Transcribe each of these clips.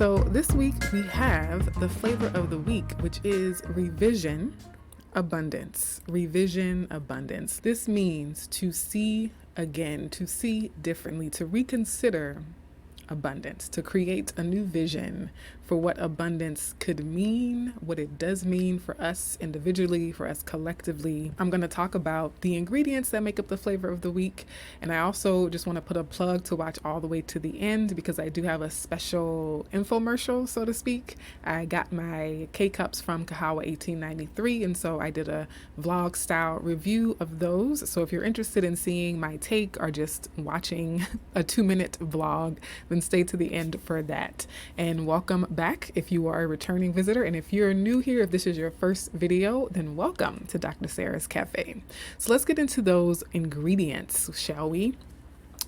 So this week we have the flavor of the week, which is revision abundance. Revision abundance. This means to see again, to see differently, to reconsider abundance, to create a new vision for what abundance could mean, what it does mean for us individually, for us collectively. I'm going to talk about the ingredients that make up the flavor of the week. And I also just want to put a plug to watch all the way to the end because I do have a special infomercial, so to speak. I got my K-Cups from Kahawa 1893. And so I did a vlog style review of those. So if you're interested in seeing my take or just watching a 2-minute vlog, then stay to the end for that. And welcome back if you are a returning visitor. And if you're new here, if this is your first video, then welcome to Dr. Sarah's Cafe. So let's get into those ingredients, shall we?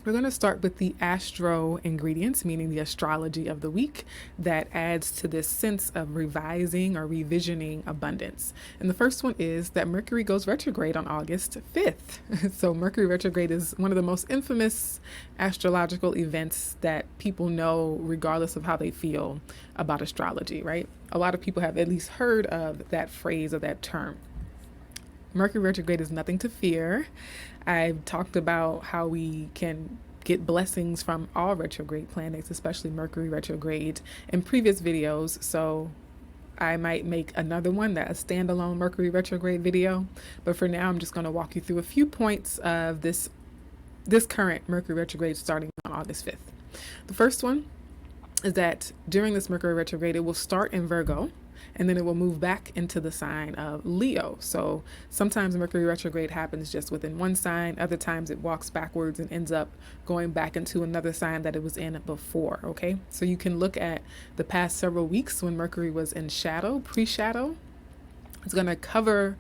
We're going to start with the astro ingredients, meaning the astrology of the week that adds to this sense of revising or revisioning abundance. And the first one is that Mercury goes retrograde on August 5th. So Mercury retrograde is one of the most infamous astrological events that people know regardless of how they feel about astrology, right? A lot of people have at least heard of that phrase or that term. Mercury retrograde is nothing to fear. I've talked about how we can get blessings from all retrograde planets, especially Mercury retrograde, in previous videos. So I might make another one, that a standalone Mercury retrograde video. But for now, I'm just going to walk you through a few points of this current Mercury retrograde starting on August 5th. The first one is that during this Mercury retrograde, it will start in Virgo, and then it will move back into the sign of Leo. So sometimes Mercury retrograde happens just within one sign. Other times it walks backwards and ends up going back into another sign that it was in before, okay? So you can look at the past several weeks when Mercury was in shadow, pre-shadow. It's going to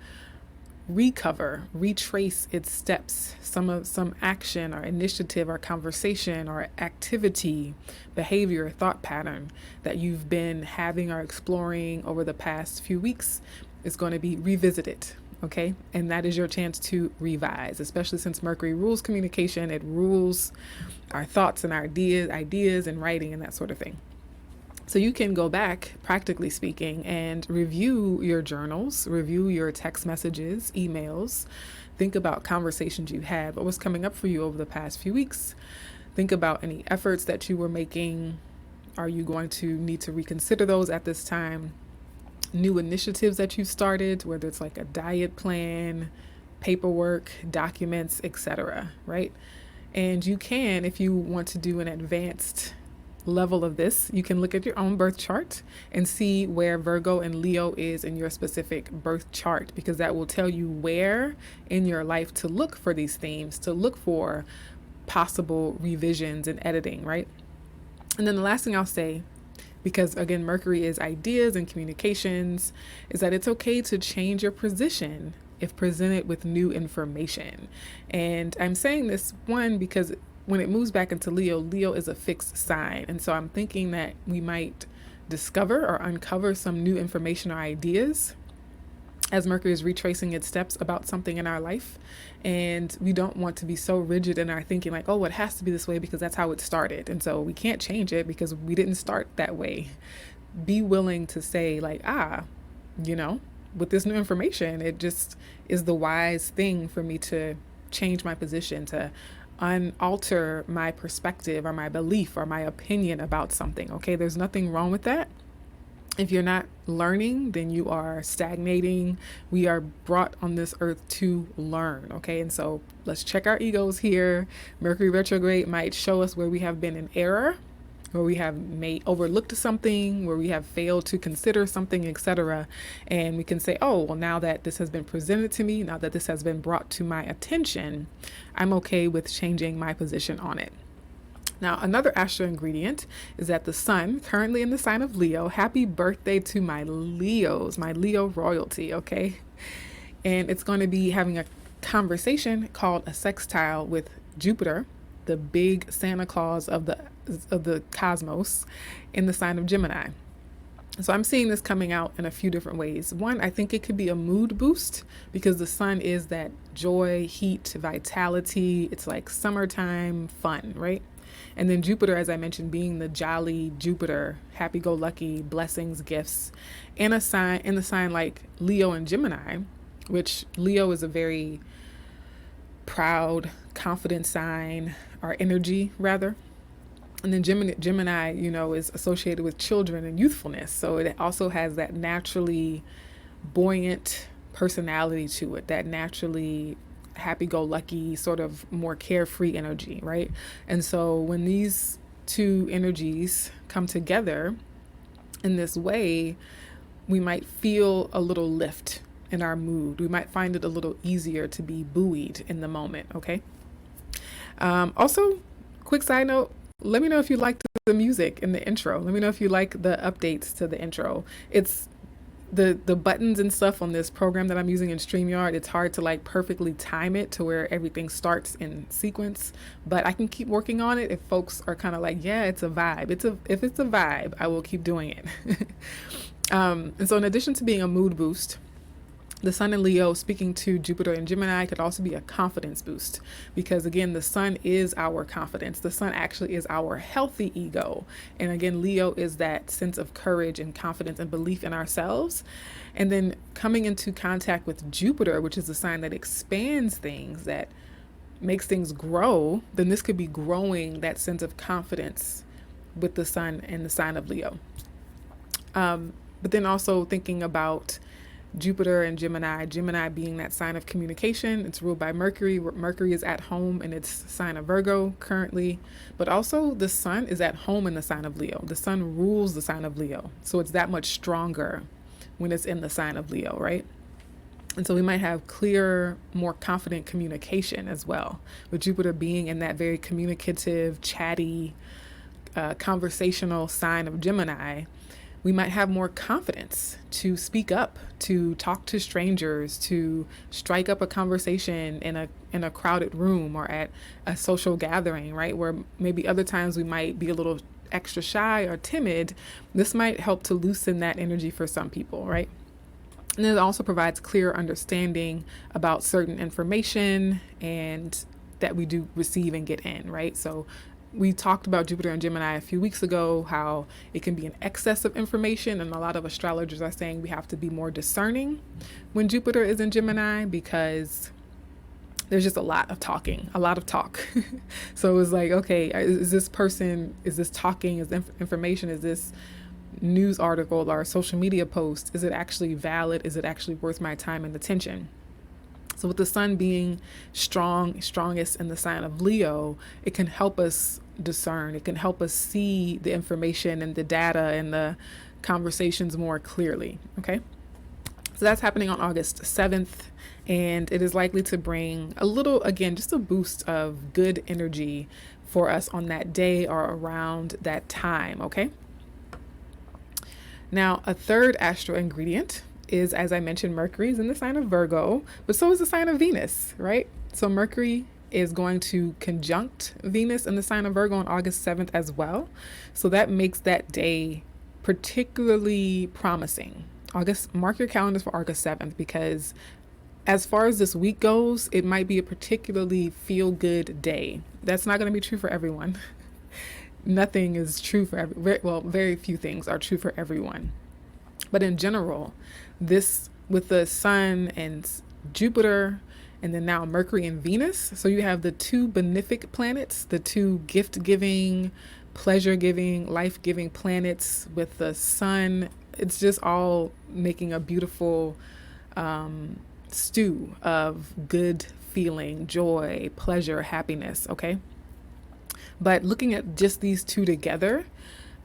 retrace its steps, some action or initiative or conversation or activity, behavior, thought pattern that you've been having or exploring over the past few weeks is going to be revisited. Okay. And that is your chance to revise, especially since Mercury rules communication. It rules our thoughts and our ideas and writing and that sort of thing. So you can go back, practically speaking, and review your journals, review your text messages, emails, think about conversations you had, what was coming up for you over the past few weeks. Think about any efforts that you were making. Are you going to need to reconsider those at this time? New initiatives that you started, whether it's like a diet plan, paperwork, documents, etc., right? And you can, if you want to do an advanced level of this, you can look at your own birth chart and see where Virgo and Leo is in your specific birth chart, because that will tell you where in your life to look for these themes, to look for possible revisions and editing, right? And then the last thing I'll say, because again, Mercury is ideas and communications, is that it's okay to change your position if presented with new information. And I'm saying this one because when it moves back into Leo, Leo is a fixed sign. And so I'm thinking that we might discover or uncover some new information or ideas as Mercury is retracing its steps about something in our life. And we don't want to be so rigid in our thinking like, oh, it has to be this way because that's how it started. And so we can't change it because we didn't start that way. Be willing to say like, with this new information, it just is the wise thing for me to change my position, to unalter my perspective or my belief or my opinion about something. Okay, there's nothing wrong with that. If you're not learning, then you are stagnating. We are brought on this earth to learn. Okay, and so let's check our egos here. Mercury retrograde might show us where we have been in error, where we have overlooked something, where we have failed to consider something, etc. And we can say, oh, well, now that this has been presented to me, now that this has been brought to my attention, I'm okay with changing my position on it. Now, another astro ingredient is that the sun, currently in the sign of Leo, happy birthday to my Leos, my Leo royalty, okay? And it's going to be having a conversation called a sextile with Jupiter, the big Santa Claus of the cosmos, in the sign of Gemini. So I'm seeing this coming out in a few different ways. One, I think it could be a mood boost because the sun is that joy, heat, vitality. It's like summertime fun, right? And then Jupiter, as I mentioned, being the jolly Jupiter, happy-go-lucky, blessings, gifts, in a sign like Leo and Gemini, which Leo is a very proud, confident sign, or energy rather. And then Gemini, is associated with children and youthfulness. So it also has that naturally buoyant personality to it, that naturally happy-go-lucky, sort of more carefree energy, right? And so when these two energies come together in this way, we might feel a little lift in our mood. We might find it a little easier to be buoyed in the moment, okay? Also, quick side note, let me know if you liked the music in the intro. Let me know if you like the updates to the intro. It's the buttons and stuff on this program that I'm using in StreamYard. It's hard to like perfectly time it to where everything starts in sequence, but I can keep working on it if folks are kind of like, yeah, it's a vibe. If it's a vibe, I will keep doing it. And so in addition to being a mood boost, the Sun in Leo speaking to Jupiter and Gemini could also be a confidence boost, because again, the Sun is our confidence. The Sun actually is our healthy ego. And again, Leo is that sense of courage and confidence and belief in ourselves. And then coming into contact with Jupiter, which is a sign that expands things, that makes things grow, then this could be growing that sense of confidence with the Sun and the sign of Leo. But then also thinking about Jupiter and Gemini being that sign of communication. It's ruled by Mercury. Mercury is at home in its sign of Virgo currently, but also the Sun is at home in the sign of Leo. The Sun rules the sign of Leo. So it's that much stronger when it's in the sign of Leo, right? And so we might have clear, more confident communication as well, with Jupiter being in that very communicative, chatty, conversational sign of Gemini. We might have more confidence to speak up, to talk to strangers, to strike up a conversation in a crowded room or at a social gathering, right? Where maybe other times we might be a little extra shy or timid. This might help to loosen that energy for some people, right? And it also provides clear understanding about certain information and that we do receive and get in, right? So we talked about Jupiter and Gemini a few weeks ago, how it can be an excess of information. And a lot of astrologers are saying we have to be more discerning when Jupiter is in Gemini, because there's just a lot of talk. So it was like, okay, is this talking, is information, is this news article or social media post, is it actually valid? Is it actually worth my time and attention? So with the Sun being strongest in the sign of Leo, it can help us discern. It can help us see the information and the data and the conversations more clearly. Okay. So that's happening on August 7th. And it is likely to bring a little, again, just a boost of good energy for us on that day or around that time. Okay. Now, a third astro ingredient is, as I mentioned, Mercury is in the sign of Virgo, but so is the sign of Venus, right? So Mercury is going to conjunct Venus in the sign of Virgo on August 7th as well. So that makes that day particularly promising. Mark your calendars for August 7th, because as far as this week goes, it might be a particularly feel-good day. That's not going to be true for everyone. Nothing is true for very few things are true for everyone. But in general, this with the Sun and Jupiter, and then now Mercury and Venus. So you have the two benefic planets, the two gift-giving, pleasure-giving, life-giving planets with the Sun. It's just all making a beautiful stew of good feeling, joy, pleasure, happiness, okay? But looking at just these two together,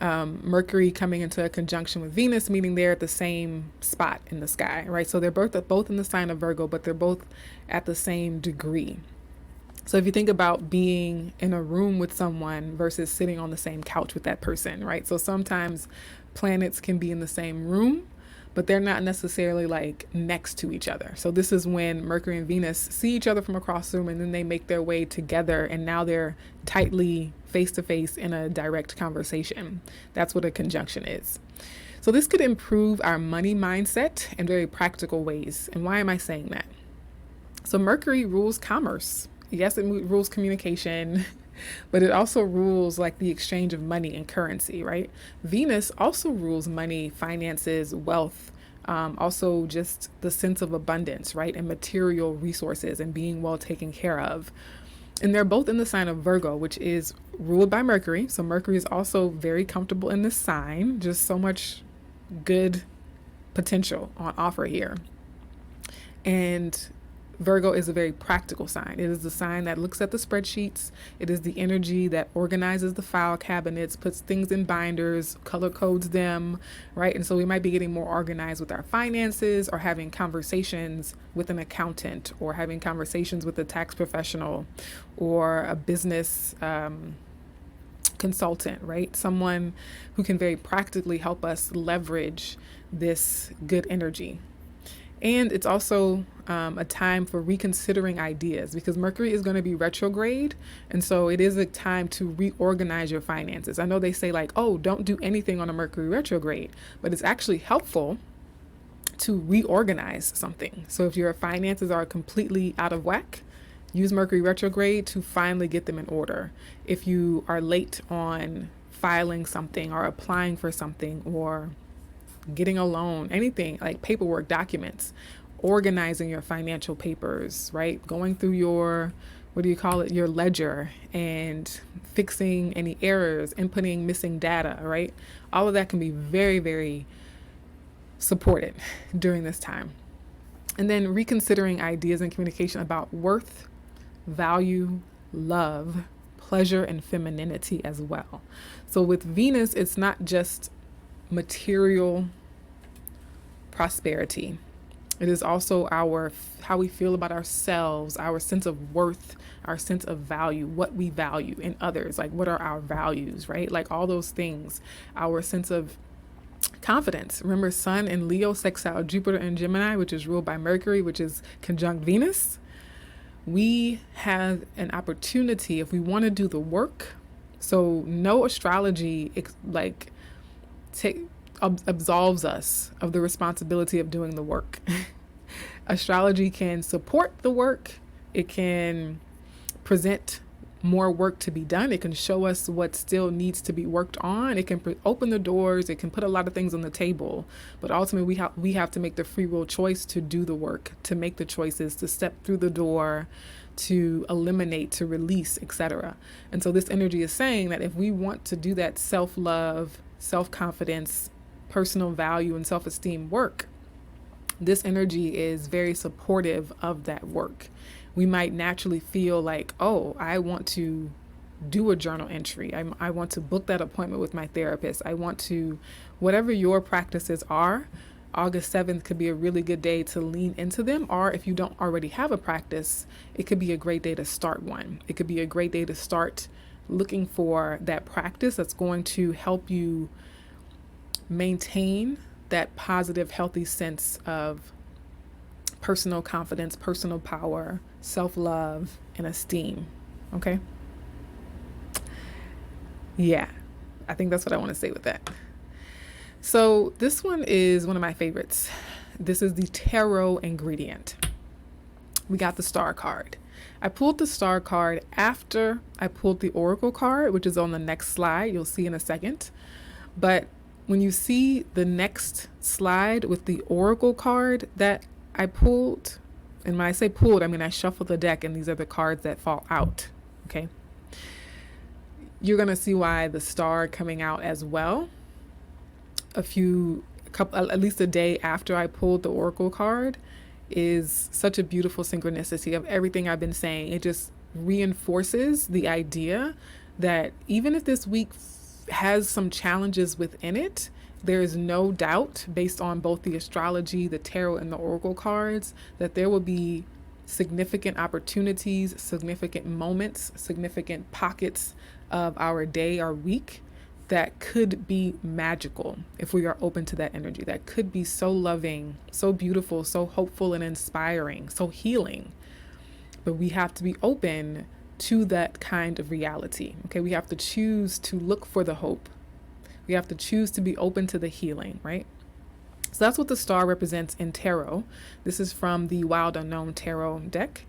Mercury coming into a conjunction with Venus, meaning they're at the same spot in the sky, right? So they're both in the sign of Virgo, but they're both at the same degree. So if you think about being in a room with someone versus sitting on the same couch with that person, right? So sometimes planets can be in the same room, but they're not necessarily like next to each other. So this is when Mercury and Venus see each other from across the room, and then they make their way together, and now they're tightly face to face in a direct conversation. That's what a conjunction is. So this could improve our money mindset in very practical ways. And why am I saying that? So Mercury rules commerce. Yes, it rules communication. But it also rules like the exchange of money and currency, right? Venus also rules money, finances, wealth, also just the sense of abundance, right? And material resources and being well taken care of. And they're both in the sign of Virgo, which is ruled by Mercury. So Mercury is also very comfortable in this sign, just so much good potential on offer here. And Virgo is a very practical sign. It is the sign that looks at the spreadsheets. It is the energy that organizes the file cabinets, puts things in binders, color codes them, right? And so we might be getting more organized with our finances, or having conversations with an accountant, or having conversations with a tax professional, or a business consultant, right? Someone who can very practically help us leverage this good energy. And it's also a time for reconsidering ideas, because Mercury is going to be retrograde. And so it is a time to reorganize your finances. I know they say like, oh, don't do anything on a Mercury retrograde, but it's actually helpful to reorganize something. So if your finances are completely out of whack, use Mercury retrograde to finally get them in order. If you are late on filing something or applying for something or getting a loan, anything like paperwork, documents, organizing your financial papers, right? Going through your, your ledger, and fixing any errors, inputting missing data, right? All of that can be very, very supported during this time. And then reconsidering ideas and communication about worth, value, love, pleasure, and femininity as well. So with Venus, it's not just material prosperity. It is also how we feel about ourselves, our sense of worth, our sense of value, what we value in others, like what are our values, right? Like all those things, our sense of confidence. Remember, Sun in Leo sextile Jupiter and Gemini, which is ruled by Mercury, which is conjunct Venus. We have an opportunity if we want to do the work. So no astrology absolves us of the responsibility of doing the work. Astrology can support the work. It can present more work to be done. It can show us what still needs to be worked on. It can open the doors. It can put a lot of things on the table. But ultimately, we have to make the free will choice to do the work, to make the choices, to step through the door, to eliminate, to release, etc. And so this energy is saying that if we want to do that self-love, self-confidence, personal value, and self-esteem work, this energy is very supportive of that work. We might naturally feel like, oh, I want to do a journal entry. I want to book that appointment with my therapist. I want to, whatever your practices are, August 7th could be a really good day to lean into them. Or if you don't already have a practice, it could be a great day to start one. It could be a great day to start looking for that practice that's going to help you maintain that positive, healthy sense of personal confidence, personal power, self-love, and esteem. Okay? Yeah, I think that's what I want to say with that. So this one is one of my favorites. This is the tarot ingredient. We got the star card. I pulled the star card after I pulled the oracle card, which is on the next slide. You'll see in a second. But when you see the next slide with the oracle card that I pulled, and when I say pulled, I mean I shuffled the deck and these are the cards that fall out, okay? You're going to see why the star coming out as well. At least a day after I pulled the oracle card is such a beautiful synchronicity of everything I've been saying. It just reinforces the idea that even if this week has some challenges within it, there is no doubt, based on both the astrology, the tarot, and the oracle cards, that there will be significant opportunities, significant moments, significant pockets of our day, our week, that could be magical if we are open to that energy. That could be so loving, so beautiful, so hopeful and inspiring, so healing. But we have to be open to that kind of reality. Okay, we have to choose to look for the hope. We have to choose to be open to the healing, right? So that's what the star represents in tarot. This is from the Wild Unknown Tarot deck.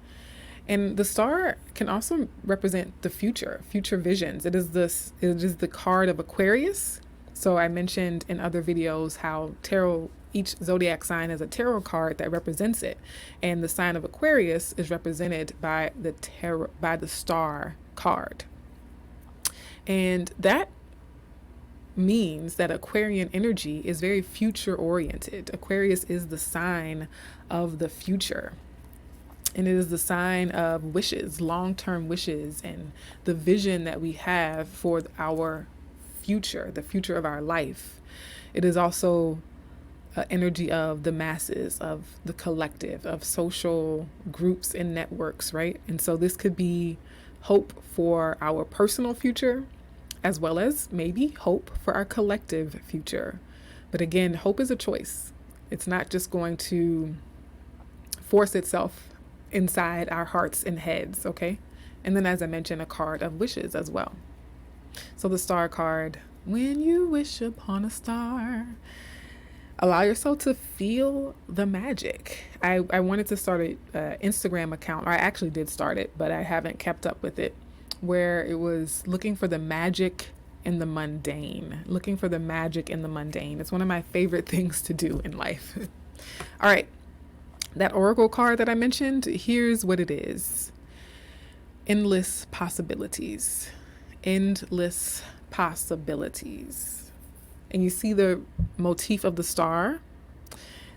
And the star can also represent the future visions. It is the card of Aquarius. So I mentioned in other videos how tarot, each zodiac sign has a tarot card that represents it. And the sign of Aquarius is represented by the star card. And that means that Aquarian energy is very future oriented. Aquarius is the sign of the future. And it is the sign of wishes, long-term wishes, and the vision that we have for our future, the future of our life. It is also energy of the masses, of the collective, of social groups and networks, right? And so this could be hope for our personal future, as well as maybe hope for our collective future. But again, hope is a choice. It's not just going to force itself inside our hearts and heads, okay? And then, as I mentioned, a card of wishes as well. So the star card, when you wish upon a star, allow yourself to feel the magic. I wanted to start an Instagram account, or I actually did start it, but I haven't kept up with it, where it was looking for the magic in the mundane, looking for the magic in the mundane. It's one of my favorite things to do in life. All right. That oracle card that I mentioned, here's what it is. Endless possibilities. Endless possibilities. And you see the motif of the star.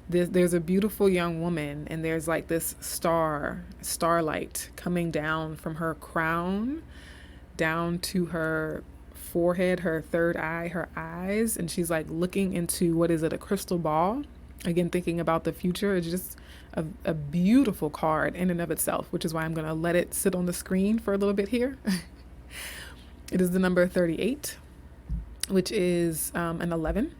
There's a beautiful young woman, and there's like this starlight coming down from her crown down to her forehead, her third eye, her eyes. And she's like looking into, what is it, a crystal ball? Again, thinking about the future. It's just a beautiful card in and of itself, which is why I'm going to let it sit on the screen for a little bit here. It is the number 38, which is an 11,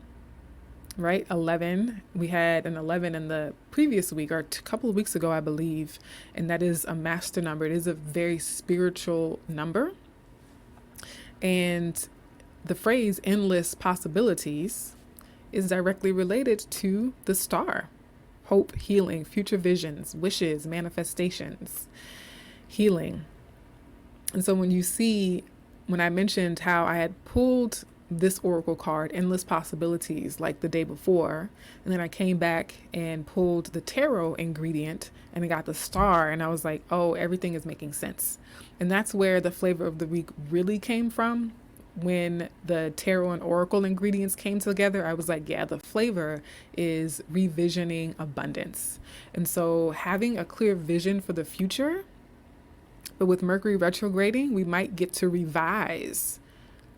right? 11. We had an 11 in the previous week, or a couple of weeks ago, I believe, and that is a master number. It is a very spiritual number. And the phrase endless possibilities is directly related to the star. Hope, healing, future visions, wishes, manifestations, healing. And so when I mentioned how I had pulled this oracle card, endless possibilities, like the day before, and then I came back and pulled the tarot ingredient and I got the star, and I was like, oh, everything is making sense. And that's where the flavor of the week really came from. When the tarot and oracle ingredients came together, I was like, yeah, the flavor is revisioning abundance. And so having a clear vision for the future, but with Mercury retrograding, we might get to revise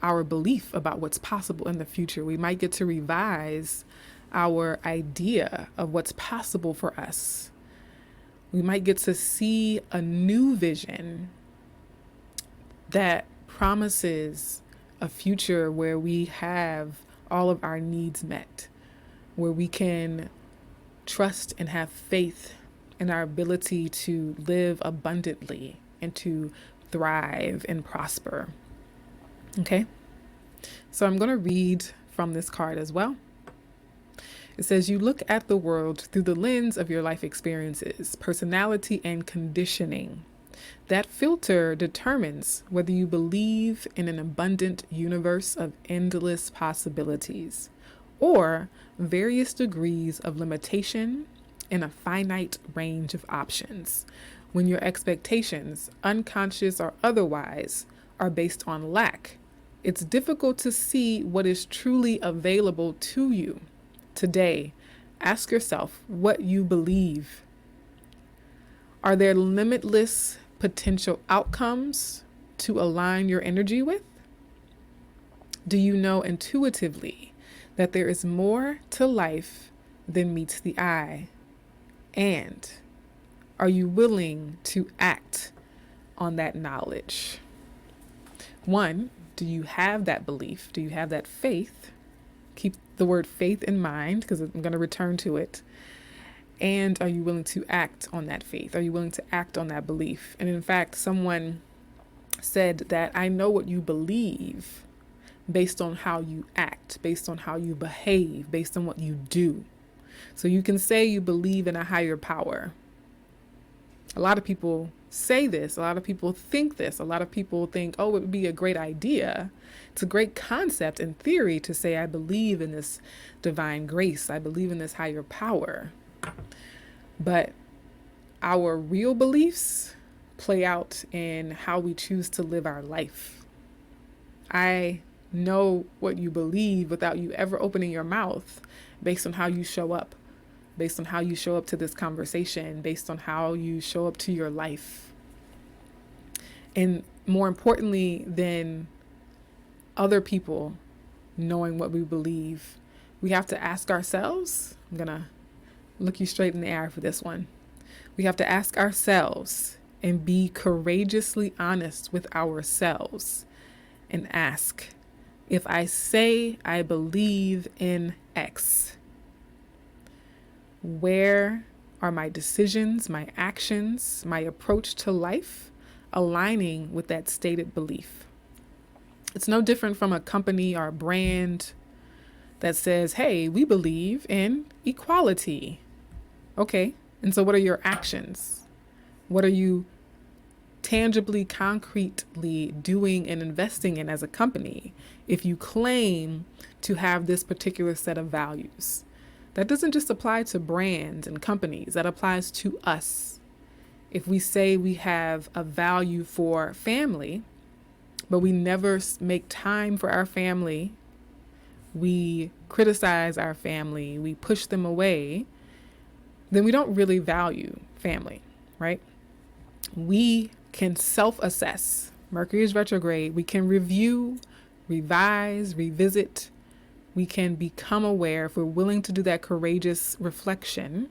our belief about what's possible in the future. We might get to revise our idea of what's possible for us. We might get to see a new vision that promises a future where we have all of our needs met, where we can trust and have faith in our ability to live abundantly and to thrive and prosper. Okay? So I'm going to read from this card as well. It says, you look at the world through the lens of your life experiences, personality, and conditioning. That filter determines whether you believe in an abundant universe of endless possibilities or various degrees of limitation in a finite range of options. When your expectations, unconscious or otherwise, are based on lack, it's difficult to see what is truly available to you. Today, ask yourself what you believe. Are there limitless potential outcomes to align your energy with? Do you know intuitively that there is more to life than meets the eye? And are you willing to act on that knowledge? 1, do you have that belief? Do you have that faith? Keep the word faith in mind, because I'm going to return to it. And are you willing to act on that faith? Are you willing to act on that belief? And in fact, someone said that I know what you believe based on how you act, based on how you behave, based on what you do. So you can say you believe in a higher power. A lot of people say this. A lot of people think this. A lot of people think, oh, it would be a great idea. It's a great concept in theory to say, I believe in this divine grace. I believe in this higher power. But our real beliefs play out in how we choose to live our life. I know what you believe without you ever opening your mouth, based on how you show up, based on how you show up to this conversation, based on how you show up to your life. And more importantly than other people knowing what we believe, we have to ask ourselves. I'm going to look you straight in the eye for this one. We have to ask ourselves and be courageously honest with ourselves and ask, if I say I believe in X, where are my decisions, my actions, my approach to life aligning with that stated belief? It's no different from a company or a brand that says, hey, we believe in equality. Okay, and so what are your actions? What are you tangibly, concretely doing and investing in as a company if you claim to have this particular set of values? That doesn't just apply to brands and companies. That applies to us. If we say we have a value for family, but we never make time for our family, we criticize our family, we push them away, then we don't really value family, right? We can self-assess. Mercury is retrograde. We can review, revise, revisit. We can become aware. If we're willing to do that courageous reflection,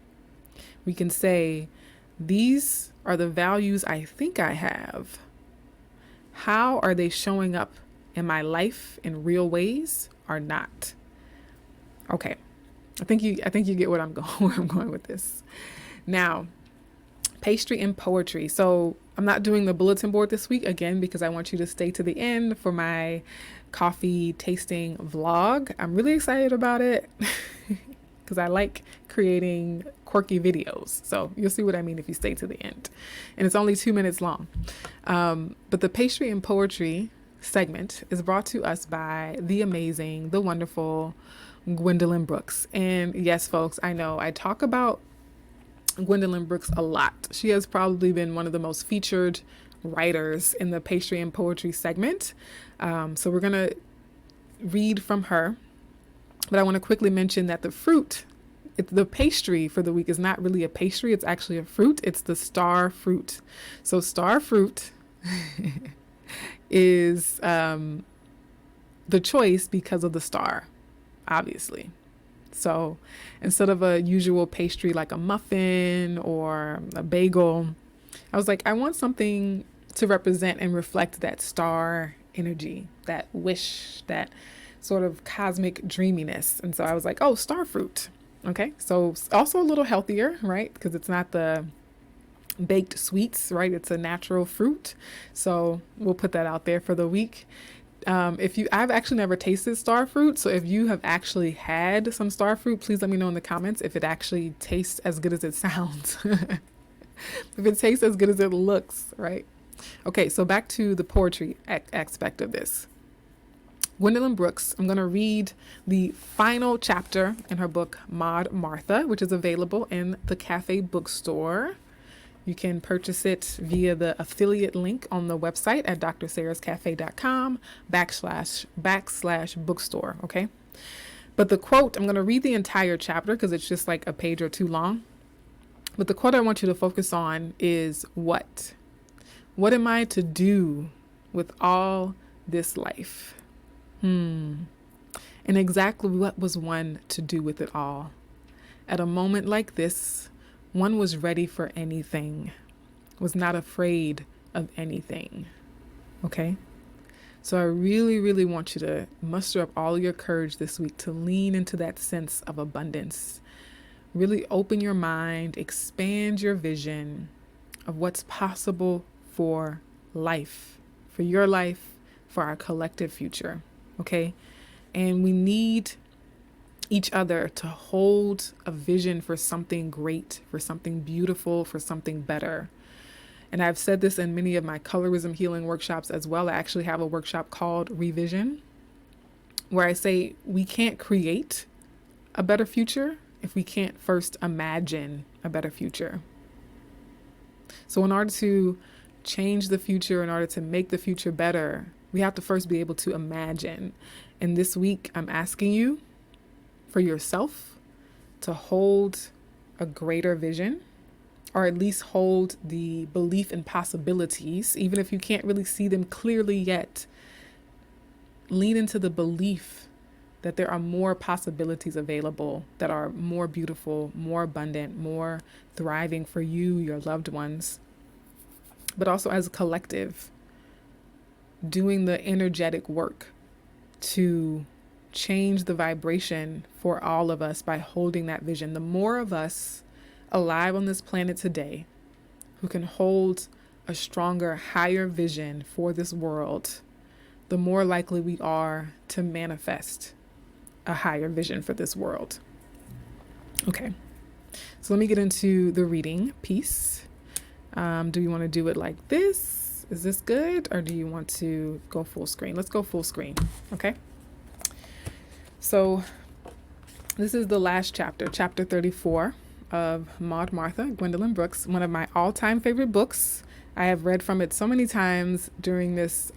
we can say, these are the values I think I have. How are they showing up in my life in real ways or not? Okay. I think you get where I'm going with this. Now, pastry and poetry. So I'm not doing the bulletin board this week again, because I want you to stay to the end for my coffee tasting vlog. I'm really excited about it because I like creating quirky videos. So you'll see what I mean if you stay to the end. And it's only 2 minutes long. But the pastry and poetry segment is brought to us by the amazing, the wonderful Gwendolyn Brooks. And yes, folks, I know I talk about Gwendolyn Brooks a lot. She has probably been one of the most featured writers in the pastry and poetry segment. So we're going to read from her. But I want to quickly mention that the pastry for the week is not really a pastry. It's actually a fruit. It's the star fruit. So star fruit is the choice because of the star, obviously. So instead of a usual pastry like a muffin or a bagel, I was like, I want something to represent and reflect that star energy, that wish, that sort of cosmic dreaminess. And so I was like, oh, star fruit. Okay. So also a little healthier, right? Because it's not the baked sweets, right? It's a natural fruit. So we'll put that out there for the week. I've actually never tasted star fruit. So if you have actually had some star fruit, please let me know in the comments if it actually tastes as good as it sounds. If it tastes as good as it looks, right? Okay, so back to the poetry aspect of this. Gwendolyn Brooks, I'm going to read the final chapter in her book, Maud Martha, which is available in the Cafe bookstore. You can purchase it via the affiliate link on the website at drsarahscafe.com/bookstore. Okay. But the quote, I'm going to read the entire chapter because it's just like a page or two long. But the quote I want you to focus on is what? What am I to do with all this life? And exactly what was one to do with it all? At a moment like this, one was ready for anything, was not afraid of anything. Okay? So I really, really want you to muster up all your courage this week to lean into that sense of abundance. Really open your mind, expand your vision of what's possible for life, for your life, for our collective future. Okay? And we need each other to hold a vision for something great, for something beautiful, for something better. And I've said this in many of my colorism healing workshops as well. I actually have a workshop called Revision, where I say we can't create a better future if we can't first imagine a better future. So in order to change the future, in order to make the future better, we have to first be able to imagine. And this week, I'm asking you for yourself to hold a greater vision, or at least hold the belief in possibilities, even if you can't really see them clearly yet. Lean into the belief that there are more possibilities available that are more beautiful, more abundant, more thriving for you, your loved ones, but also as a collective, doing the energetic work to change the vibration for all of us by holding that vision. The more of us alive on this planet today who can hold a stronger, higher vision for this world, the more likely we are to manifest a higher vision for this world. Okay, so let me get into the reading piece. Do you want to do it like this? Is this good? Or do you want to go full screen? Let's go full screen. Okay. So this is the last chapter, chapter 34 of Maud Martha, Gwendolyn Brooks, one of my all-time favorite books. I have read from it so many times during this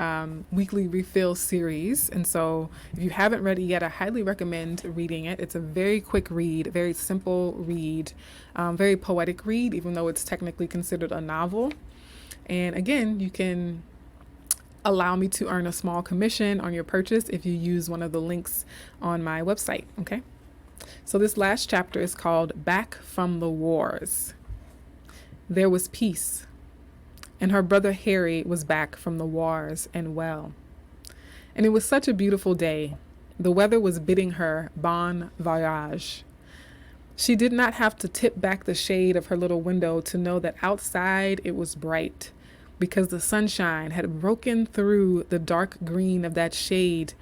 weekly refill series. And so if you haven't read it yet, I highly recommend reading it. It's a very quick read, very simple read, very poetic read, even though it's technically considered a novel. And again, you can allow me to earn a small commission on your purchase if you use one of the links on my website. Okay. So this last chapter is called Back from the Wars. There was peace, and her brother Harry was back from the wars and well. And it was such a beautiful day. The weather was bidding her bon voyage. She did not have to tip back the shade of her little window to know that outside it was bright, because the sunshine had broken through the dark green of that shade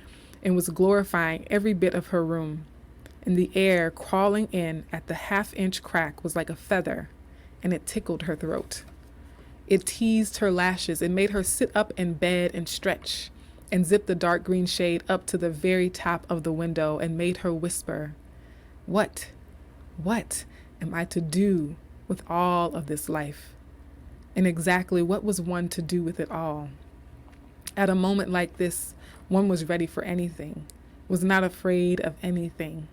and was glorifying every bit of her room. And the air crawling in at the half-inch crack was like a feather, and it tickled her throat. It teased her lashes. It made her sit up in bed and stretch and zip the dark green shade up to the very top of the window and made her whisper, what am I to do with all of this life? And exactly what was one to do with it all? At a moment like this, one was ready for anything, was not afraid of anything.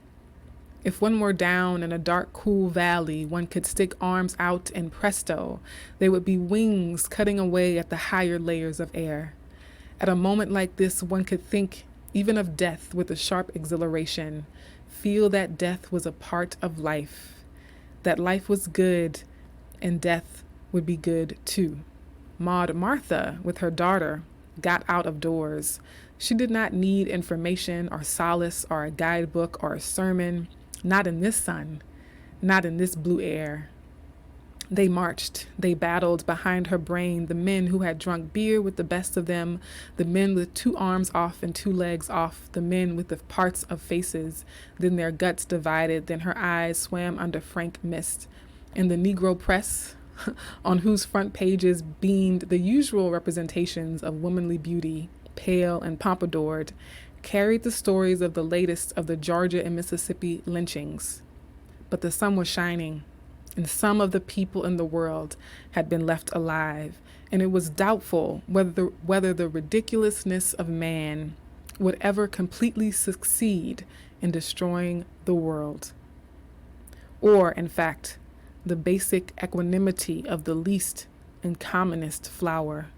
If one were down in a dark, cool valley, one could stick arms out and presto, they would be wings cutting away at the higher layers of air. At a moment like this, one could think even of death with a sharp exhilaration, feel that death was a part of life, that life was good and death would be good too. Maud Martha, with her daughter, got out of doors. She did not need information or solace or a guidebook or a sermon. Not in this sun, not in this blue air. They marched, they battled behind her brain, the men who had drunk beer with the best of them, the men with 2 arms off and 2 legs off, the men with the parts of faces, then their guts divided, then her eyes swam under frank mist. In the Negro press, on whose front pages beamed the usual representations of womanly beauty, pale and pompadoured, carried the stories of the latest of the Georgia and Mississippi lynchings. But the sun was shining, and some of the people in the world had been left alive, and it was doubtful whether the ridiculousness of man would ever completely succeed in destroying the world. Or, in fact, the basic equanimity of the least and commonest flower.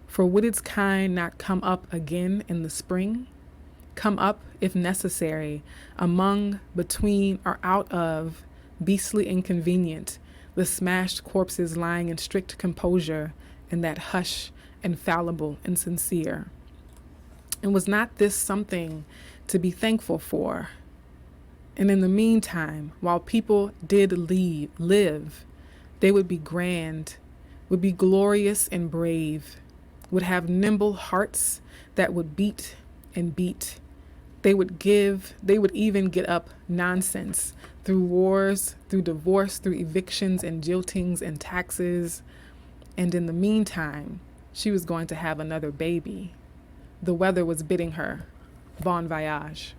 For would its kind not come up again in the spring? Come up, if necessary, among, between, or out of, beastly inconvenient, the smashed corpses lying in strict composure in that hush, infallible and sincere. And was not this something to be thankful for? And in the meantime, while people did live, they would be grand, would be glorious and brave, would have nimble hearts that would beat and beat. They would even get up nonsense through wars, through divorce, through evictions and jiltings and taxes. And in the meantime, she was going to have another baby. The weather was bidding her. Bon voyage.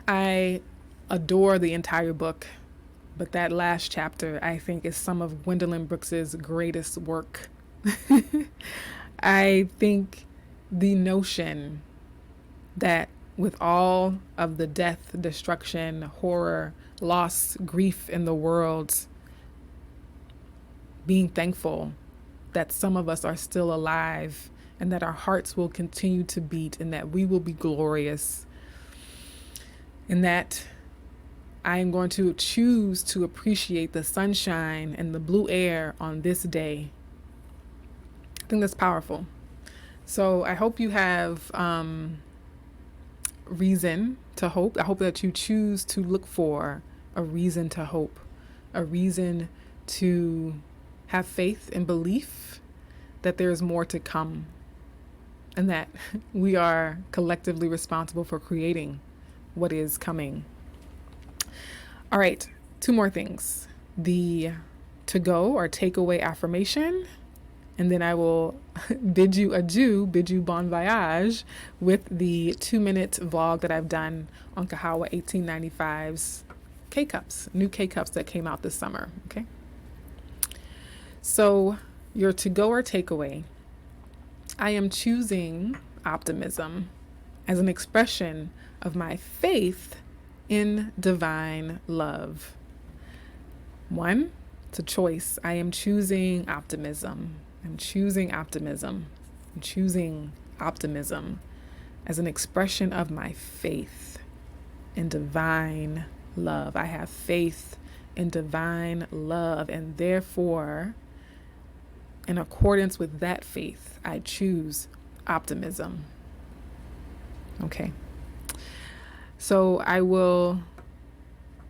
I adore the entire book, but that last chapter, I think, is some of Gwendolyn Brooks's greatest work. I think the notion that with all of the death, destruction, horror, loss, grief in the world, being thankful that some of us are still alive and that our hearts will continue to beat and that we will be glorious, and that I am going to choose to appreciate the sunshine and the blue air on this day. I think that's powerful. So I hope you have reason to hope. I hope that you choose to look for a reason to hope, a reason to have faith and belief that there's more to come, and that we are collectively responsible for creating what is coming. All right, 2 more things. The to-go or takeaway affirmation, and then I will bid you adieu, bid you bon voyage with the 2-minute vlog that I've done on Kahawa 1895's K-Cups, new K-Cups that came out this summer, okay? So your to-go or takeaway, I am choosing optimism as an expression of my faith in divine love. 1, it's a choice. I am choosing optimism. I'm choosing optimism. I'm choosing optimism as an expression of my faith in divine love. I have faith in divine love, and therefore, in accordance with that faith, I choose optimism. Okay. So I will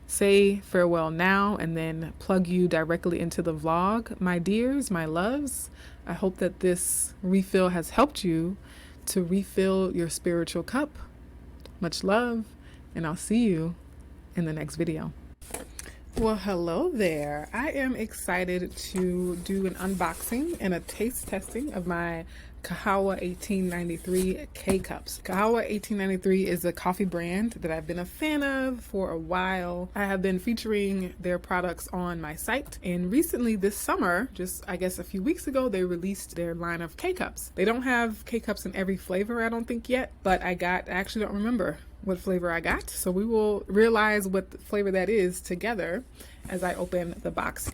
say farewell now and then plug you directly into the vlog. My dears, my loves, I hope that this refill has helped you to refill your spiritual cup. Much love, and I'll see you in the next video. Well, hello there. I am excited to do an unboxing and a taste testing of my Kahawa 1893 K-Cups. Kahawa 1893 is a coffee brand that I've been a fan of for a while. I have been featuring their products on my site, and recently this summer, just I guess a few weeks ago, they released their line of K-Cups. They don't have K-Cups in every flavor, I don't think yet, but I actually don't remember what flavor I got, so we will realize what flavor that is together as I open the box.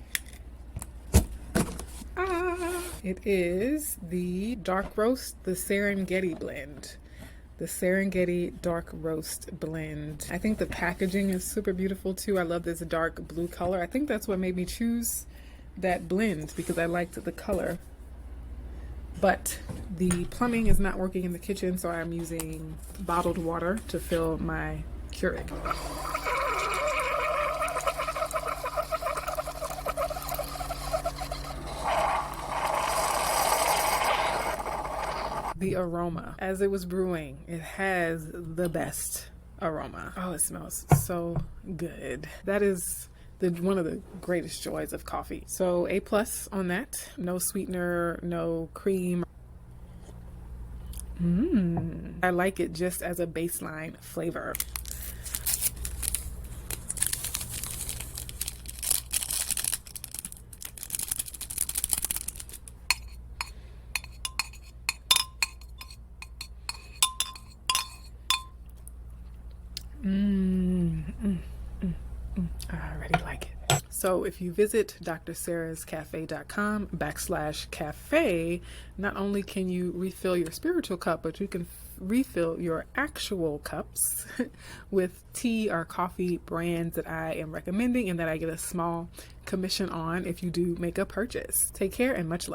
It is the dark roast, the Serengeti blend. The Serengeti dark roast blend. I think the packaging is super beautiful too. I love this dark blue color. I think that's what made me choose that blend, because I liked the color. But the plumbing is not working in the kitchen, so I'm using bottled water to fill my Keurig. The aroma, as it was brewing, it has the best aroma. Oh, it smells so good. That is one of the greatest joys of coffee. So A+ on that. No sweetener, no cream. I like it just as a baseline flavor. I already like it. So if you visit drsarahscafe.com/cafe, not only can you refill your spiritual cup, but you can refill your actual cups with tea or coffee brands that I am recommending and that I get a small commission on if you do make a purchase. Take care and much love.